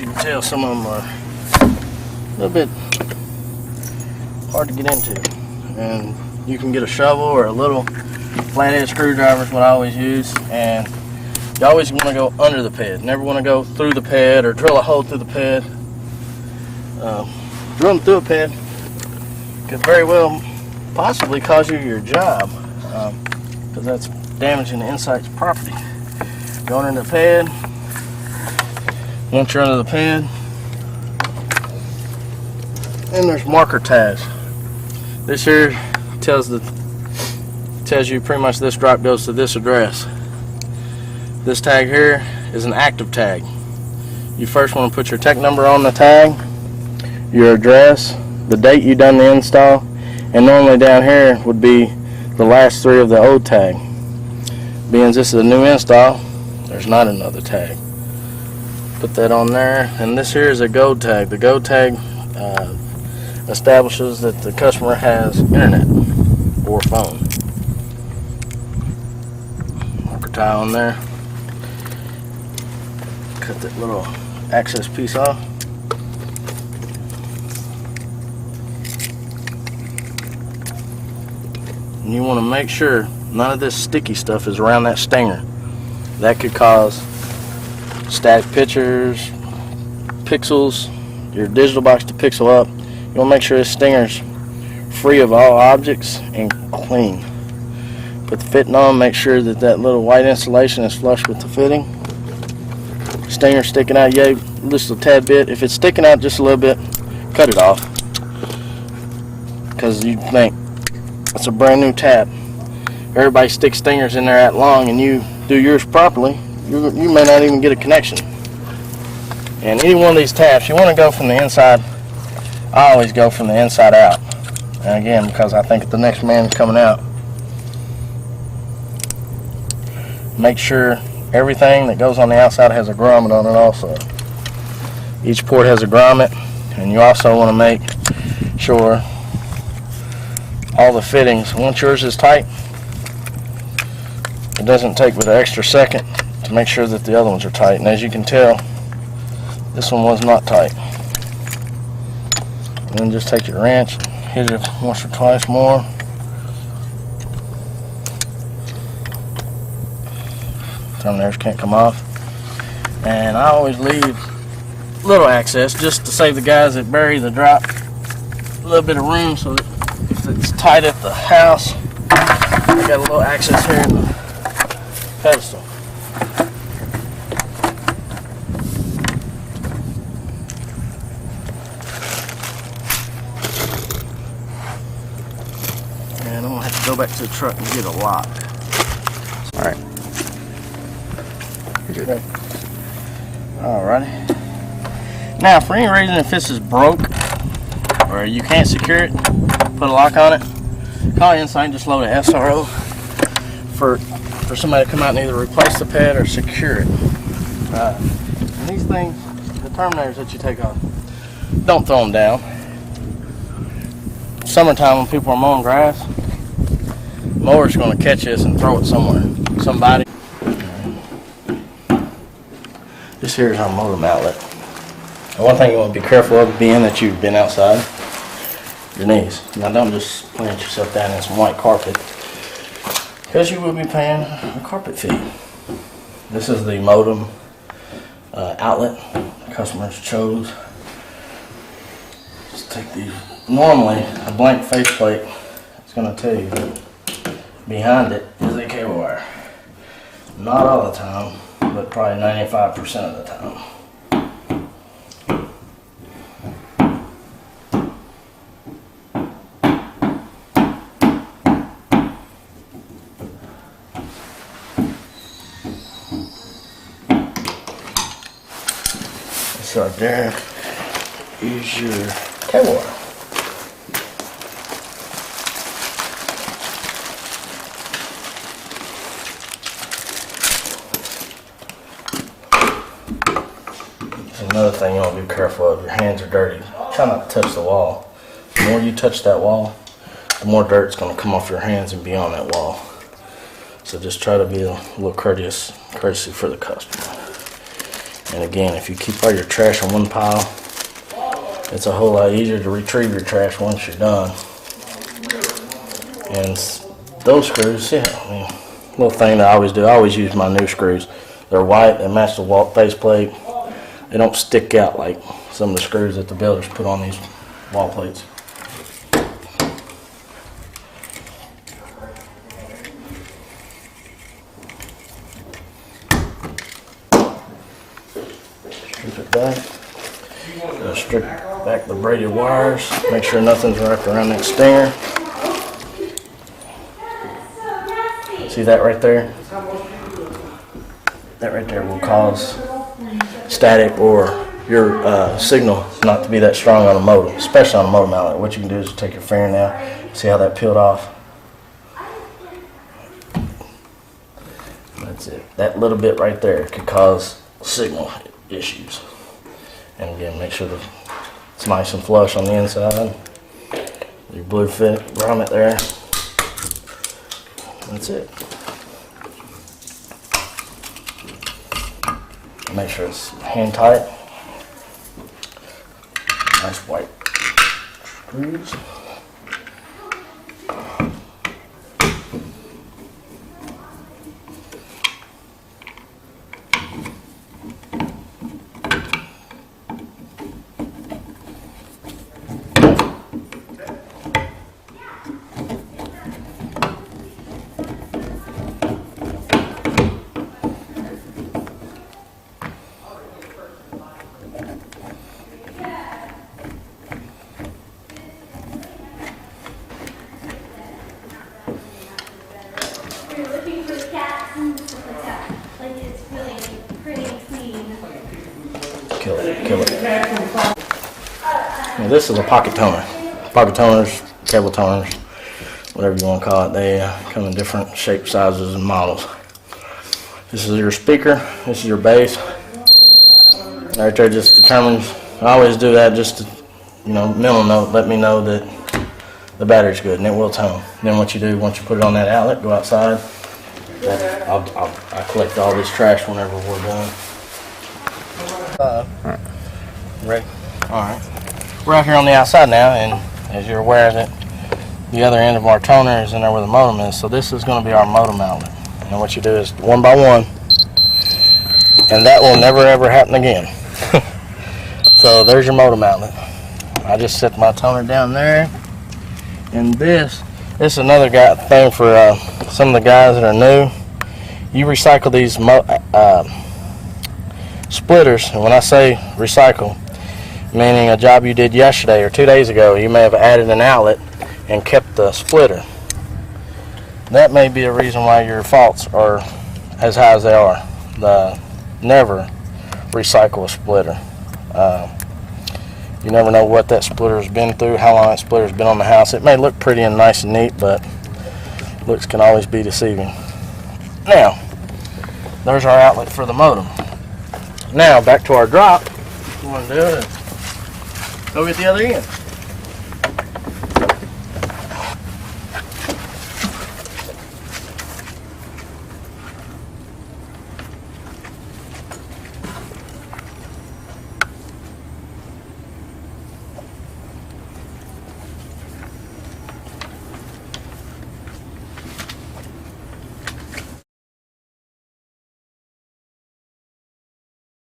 you can tell, some of them are a little bit hard to get into. And you can get a shovel or a little flathead screwdriver is what I always use. And you always want to go under the ped. Never want to go through the ped or drill a hole through the ped. Drilling through a ped could very well possibly cause you your job, because that's damaging the insight's property. Going into the ped. Once you're under the ped, and there's marker tags. This here tells you pretty much this drop goes to this address. This tag here is an active tag. You first want to put your tech number on the tag, your address, the date you done the install, and normally down here would be the last three of the old tag. Being this is a new install, there's not another tag. Put that on there, and this here is a gold tag. The gold tag establishes that the customer has internet or phone. Marker tie on there. Cut that little access piece off. And you want to make sure none of this sticky stuff is around that stinger. That could cause static pictures, pixels, your digital box to pixel up. You want to make sure this stinger's free of all objects and clean. Put the fitting on, make sure that that little white insulation is flush with the fitting. Stinger sticking out, yeah, just a tad bit. If it's sticking out just a little bit, cut it off. Because you think it's a brand new tap. Everybody sticks stingers in there that long, and you do yours properly, you may not even get a connection. And any one of these taps, you want to go from the inside. I always go from the inside out. And again, because I think the next man is coming out. Make sure everything that goes on the outside has a grommet on it also. Each port has a grommet, and you also want to make sure all the fittings, once yours is tight, it doesn't take but an extra second to make sure that the other ones are tight. And as you can tell, this one was not tight. And then just take your wrench, hit it once or twice more. Terminators can't come off. And I always leave little access just to save the guys that bury the drop a little bit of room, so that if it's tight at the house, I got a little access here in the pedestal. And I'm gonna have to go back to the truck and get a lock. All right. Alrighty. Now, for any reason, if this is broke or you can't secure it, put a lock on it, call Insight and just load an SRO for somebody to come out and either replace the pad or secure it. And these things, the terminators that you take off, don't throw them down. Summertime when people are mowing grass, mower's going to catch this and throw it somewhere. Somebody. This here is our modem outlet. And one thing you want to be careful of being that you've been outside, your knees. Now don't just plant yourself down in some white carpet, because you will be paying a carpet fee. This is the modem outlet the customers chose. Just take these. Normally, a blank faceplate is going to tell you that behind it is a cable wire. Not all the time, but probably 95% of the time. This right there is your cable wire. Another thing you want to be careful of, your hands are dirty. Try not to touch the wall. The more you touch that wall, the more dirt's going to come off your hands and be on that wall. So just try to be a little courtesy for the customer. And again, if you keep all your trash on one pile, it's a whole lot easier to retrieve your trash once you're done. And those screws, yeah, I mean, little thing that I always do, I always use my new screws. They're white, they match the wall faceplate. They don't stick out like some of the screws that the builders put on these wall plates. Strip it back. Strip back the braided wires. Make sure nothing's wrapped around that stinger. See that right there? That right there will cause static or your signal not to be that strong on a modem, especially on a modem outlet. What you can do is take your fingernail, see how that peeled off? That's it. That little bit right there could cause signal issues. And again, make sure that it's nice and flush on the inside. Your blue fit grommet there. That's it. Make sure it's hand tight. Nice white screws. You're looking for the cats and stuff like that. Like it's really pretty clean. Kill it, kill it. Now this is a pocket toner. Pocket toners, cable toners, whatever you want to call it. They come in different shapes, sizes, and models. This is your speaker. This is your base. Right there just determines. I always do that just to, mental note. Let me know that the battery's good, and it will tone. Then what you do once you put it on that outlet, go outside. I collect all this trash whenever we're done. Ready? All right. We're out here on the outside now, and as you're aware that the other end of our toner is in there where the modem is. So this is going to be our modem outlet. And what you do is one by one, and that will never ever happen again. So there's your modem outlet. I just set my toner down there. And this is another thing for some of the guys that are new. You recycle these splitters, and when I say recycle, meaning a job you did yesterday or 2 days ago, you may have added an outlet and kept the splitter. That may be a reason why your faults are as high as they are. Never recycle a splitter. You never know what that splitter has been through, how long that splitter has been on the house. It may look pretty and nice and neat, but looks can always be deceiving. Now, there's our outlet for the modem. Now, back to our drop. What you want to do is go get the other end.